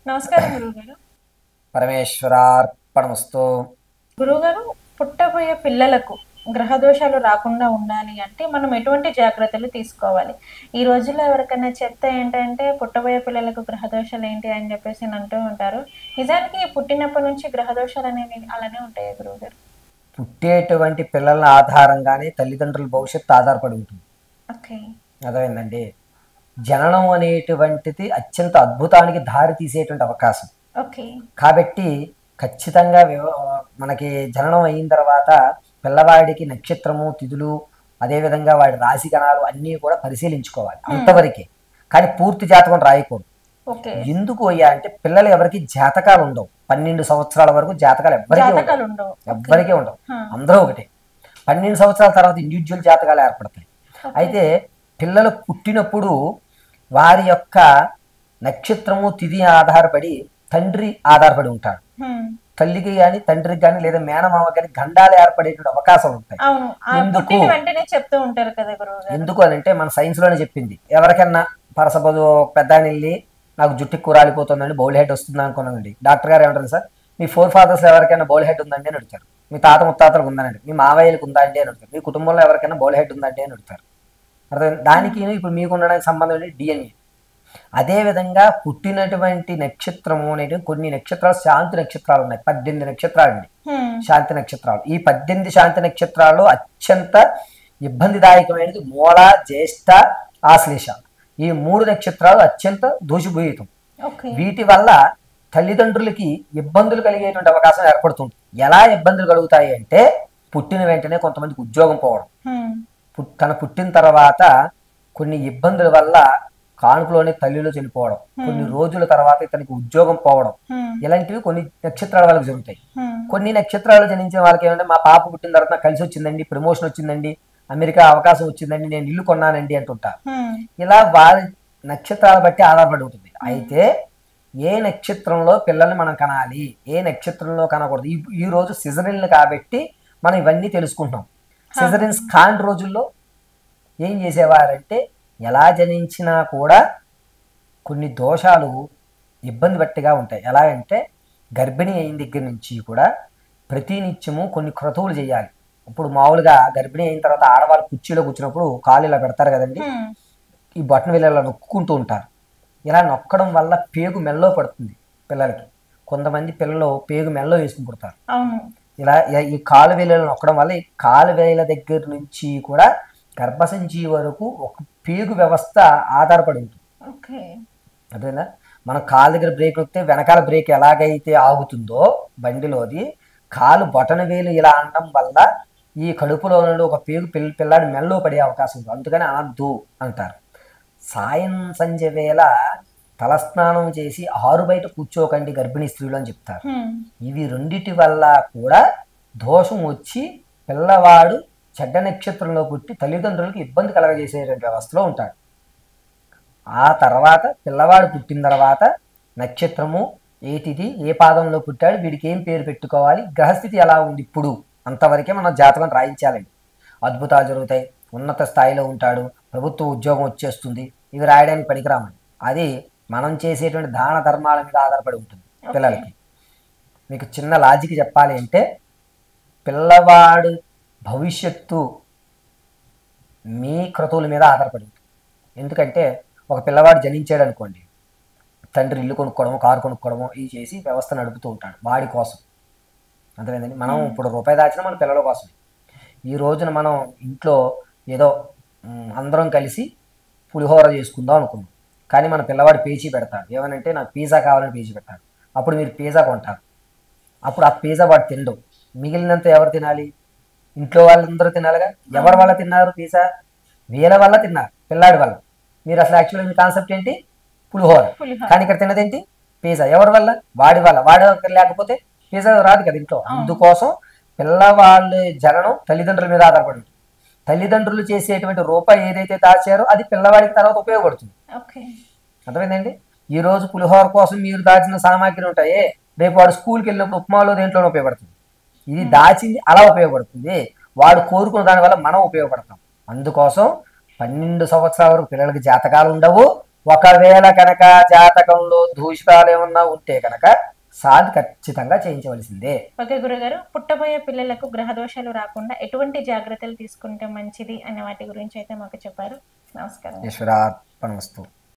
నమస్కారం గురువుగారు. పరమేశ్వరార్పణమస్తు. గురువుగారు, పుట్టబోయే పిల్లలకు గ్రహ దోషాలు రాకుండా ఉండాలి అంటే మనం ఎటువంటి జాగ్రత్తలు తీసుకోవాలి? ఈ రోజుల్లో ఎవరికైనా చెప్తే ఏంటంటే పుట్టబోయే పిల్లలకు గ్రహ దోషాలు ఏంటి అని చెప్పేసి అంటూ ఉంటారు. నిజానికి పుట్టినప్పటి నుంచి గ్రహ దోషాలు అనేవి అలానే ఉంటాయా గురువుగారు? పుట్టేటువంటి పిల్లల ఆధారంగానే తల్లిదండ్రుల భవిష్యత్తు ఆధారపడి ఉంటుంది. ఓకే. అర్థమైందండి. జననం అనేటువంటిది అత్యంత అద్భుతానికి దారి తీసేటువంటి అవకాశం. ఓకే. కాబట్టి ఖచ్చితంగా మనకి జననం అయిన తర్వాత పిల్లవాడికి నక్షత్రము, తిథులు, అదేవిధంగా వాడి రాశి గణాలు అన్నీ కూడా పరిశీలించుకోవాలి. అంతవరకే. కానీ పూర్తి జాతకం రాయకూడదు. ఓకే. ఎందుకు అయ్యా అంటే పిల్లలు ఎవరికి జాతకాలు ఉండవు. 12 సంవత్సరాల వరకు జాతకాలు ఎవ్వరికీ జాతకాలు ఉండవు. ఉండవు. ఎవ్వరికీ ఉండవు. అందరూ ఒకటే. 12 సంవత్సరాల తర్వాత ఇండివిజువల్ జాతకాలు ఏర్పడతాయి. అయితే పిల్లలు పుట్టినప్పుడు వారి యొక్క నక్షత్రము, తిథి ఆధారపడి తండ్రి ఆధారపడి ఉంటాడు. తల్లికి కానీ తండ్రికి కానీ లేదా మేనమామ కానీ గండాలు ఏర్పడేటువంటి అవకాశాలు ఉంటాయి. ఎందుకు వెంటనే చెప్తూ ఉంటారు కదా గురువు. ఎందుకు అని అంటే మన సైన్స్ లోనే చెప్పింది. ఎవరికన్నా పరసపోదు పెద్ద వెళ్ళి నాకు జుట్టు కూరాలిపోతుందండి, బౌల్ హెడ్ వస్తుంది అనుకున్నానండి. డాక్టర్ గారు ఏమంటారు, సార్ మీ 4 ఫాదర్స్ ఎవరికైనా బౌల్ హెడ్ ఉందండి అని అడుగుతారు. మీ తాత ముత్తాతలకు ఉందండి, మీ మావయ్యలకు ఉందా అండి అని అడుగుతారు. మీ కుటుంబంలో ఎవరికైనా బౌల్ హెడ్ ఉందండి అని అడుగుతారు. అర్థం. దానికి ఇప్పుడు మీకు ఉండడానికి సంబంధం ఏంటి? డిఎన్ఏ. అదేవిధంగా పుట్టినటువంటి నక్షత్రము అనేది కొన్ని నక్షత్రాలు శాంతి నక్షత్రాలు ఉన్నాయి. 18 నక్షత్రాలు అండి శాంతి నక్షత్రాలు. ఈ 18 శాంతి నక్షత్రాలు అత్యంత ఇబ్బందిదాయకమైనది మూల, జ్యేష్ఠ, ఆశ్లేష. ఈ 3 నక్షత్రాలు అత్యంత దోషభూయితం. వీటి వల్ల తల్లిదండ్రులకి ఇబ్బందులు కలిగేటువంటి అవకాశం ఏర్పడుతుంది. ఎలా ఇబ్బందులు కలుగుతాయి అంటే పుట్టిన వెంటనే కొంతమందికి ఉద్యోగం పోవడం, తన పుట్టిన తర్వాత కొన్ని ఇబ్బందుల వల్ల కానుపులోనే తల్లిలో చనిపోవడం, కొన్ని రోజుల తర్వాత ఇతనికి ఉద్యోగం పోవడం, ఇలాంటివి కొన్ని నక్షత్రాల వాళ్ళకి జరుగుతాయి. కొన్ని నక్షత్రాలు జనించిన వాళ్ళకి ఏమంటే మా పాప పుట్టిన తర్వాత నాకు కలిసి వచ్చిందండి, ప్రమోషన్ వచ్చిందండి, అమెరికా అవకాశం వచ్చిందండి, నేను ఇల్లు కొన్నానండి అంటుంటారు. ఇలా వారి నక్షత్రాలు బట్టి ఆధారపడి ఉంటుంది. అయితే ఏ నక్షత్రంలో పిల్లల్ని మనం కనాలి, ఏ నక్షత్రంలో కనకూడదు, ఈ రోజు సిజరిన్లు కాబట్టి మనం ఇవన్నీ తెలుసుకుంటున్నాం. సిజరిన్స్ కాని రోజుల్లో ఏం చేసేవారంటే ఎలా జనించినా కూడా కొన్ని దోషాలు ఇబ్బంది పట్టిగా ఉంటాయి. ఎలా అంటే గర్భిణీ అయిన దగ్గర నుంచి కూడా ప్రతి నిత్యము కొన్ని క్రతువులు చేయాలి. ఇప్పుడు మామూలుగా గర్భిణీ అయిన తర్వాత ఆడవాళ్ళు కుర్చీలో కూర్చున్నప్పుడు కాళ్ళు ఇలా పెడతారు కదండి, ఈ బటన్ వీళ్ళు ఇలా నొక్కుంటూ ఉంటారు. ఇలా నొక్కడం వల్ల పేగు మెల్లో పడుతుంది పిల్లలకి. కొంతమంది పిల్లలు పేగు మెల్లో వేసుకుని పుడతారు. ఇలా ఈ కాలు వేలు నొక్కడం వల్ల ఈ కాలు వేల దగ్గర నుంచి కూడా గర్భసంచి వరకు ఒక పేగు వ్యవస్థ ఆధారపడి ఉంటుంది. అదేనా, మనం కాలు దగ్గర బ్రేక్ నొక్కితే వెనకాల బ్రేక్ ఎలాగైతే ఆగుతుందో బండిలోది, కాలు బొటన వేలు ఇలా అనడం వల్ల ఈ కడుపులో నుండి ఒక పేగు పిల్లాడి మెల్లో పడే అవకాశం ఉంది. అందుకని అనద్దు అంటారు. సాయం సంధ్య వేళ తలస్నానం చేసి ఆరు బయట కూర్చోకండి గర్భిణీ స్త్రీలు అని చెప్తారు. ఇవి రెండిటి వల్ల కూడా దోషం వచ్చి పిల్లవాడు చెడ్డ నక్షత్రంలో పుట్టి తల్లిదండ్రులకు ఇబ్బంది కలగజేసేటువంటి వ్యవస్థలో ఉంటాడు. ఆ తర్వాత పిల్లవాడు పుట్టిన తర్వాత నక్షత్రము, ఏ తిథి, ఏ పాదంలో పుట్టాడు, వీడికి ఏం పేరు పెట్టుకోవాలి, గ్రహస్థితి ఎలా ఉంది ఇప్పుడు, అంతవరకే మనం జాతకం రాయించాలండి. అద్భుతాలు జరుగుతాయి, ఉన్నత స్థాయిలో ఉంటాడు, ప్రభుత్వ ఉద్యోగం వచ్చేస్తుంది, ఇవి రాయడానికి పనికిరామండి. అది మనం చేసేటువంటి దాన ధర్మాల మీద ఆధారపడి ఉంటుంది. పిల్లలకి మీకు చిన్న లాజిక్ చెప్పాలి అంటే పిల్లవాడు భవిష్యత్తు మీ క్రతువుల మీద ఆధారపడి ఉంటుంది. ఎందుకంటే ఒక పిల్లవాడు జనించాడు అనుకోండి, తండ్రి ఇల్లు కొనుక్కోవడము, కారు కొనుక్కోవడము ఇవి చేసి వ్యవస్థ నడుపుతూ ఉంటాడు వాడి కోసం. అర్థమైందండి. మనం ఇప్పుడు రూపాయి దాచినా మన పిల్లల కోసమే. ఈ రోజున మనం ఇంట్లో ఏదో అందరం కలిసి పులిహోర చేసుకుందాం అనుకున్నాం, కానీ మన పిల్లవాడు పేచీ పెడతాడు. ఏమనంటే నాకు పిజ్జా కావాలని పేచీ పెడతాడు. అప్పుడు మీరు పిజ్జా కొంటారు. అప్పుడు ఆ పిజ్జా వాడు తినడం, మిగిలినంత ఎవరు తినాలి? ఇంట్లో వాళ్ళందరూ తినాలిగా. ఎవరి వల్ల తిన్నారు పిజ్జా? వీళ్ళ వల్ల తిన్నారు, పిల్లాడి వల్ల. మీరు అసలు యాక్చువల్గా మీ కాన్సెప్ట్ ఏంటి? పులిహోర. కానీ ఇక్కడ తిన్నదేంటి? పిజ్జా. ఎవరి వల్ల? వాడి వల్ల. వాడి లేకపోతే పిజ్జా రాదు కదా ఇంట్లో. అందుకోసం పిల్లవాళ్ళ జననం తల్లిదండ్రుల మీద ఆధారపడి ఉంటుంది. తల్లిదండ్రులు చేసేటువంటి రూపాయి ఏదైతే దాచారో అది పిల్లవాడికి తర్వాత ఉపయోగపడుతుంది. అర్థమైందండి. ఈ రోజు పులిహోర కోసం మీరు దాచిన సామాగ్రి ఉంటాయే, రేపు వాడు స్కూల్కి వెళ్ళినప్పుడు ఉప్మాలో దేంట్లోనే ఉపయోగపడుతుంది. ఇది దాచింది అలా ఉపయోగపడుతుంది. వాడు కోరుకున్న దానివల్ల మనం ఉపయోగపడతాం. అందుకోసం 12 సంవత్సరాల వరకు పిల్లలకి జాతకాలు ఉండవు. ఒకవేళ కనుక జాతకంలో దూషితాలు ఏమన్నా ఉంటే కనుక శాంతి ఖచ్చితంగా చేయించవలసిందే. ఓకే గురుగారు, పుట్టబోయే పిల్లలకు గ్రహ దోషాలు రాకుండా ఎటువంటి జాగ్రత్తలు తీసుకుంటే మంచిది అనే వాటి గురించి అయితే మాకు చెప్పారు. నమస్కారం. ఈశ్వరార్పణమస్తు.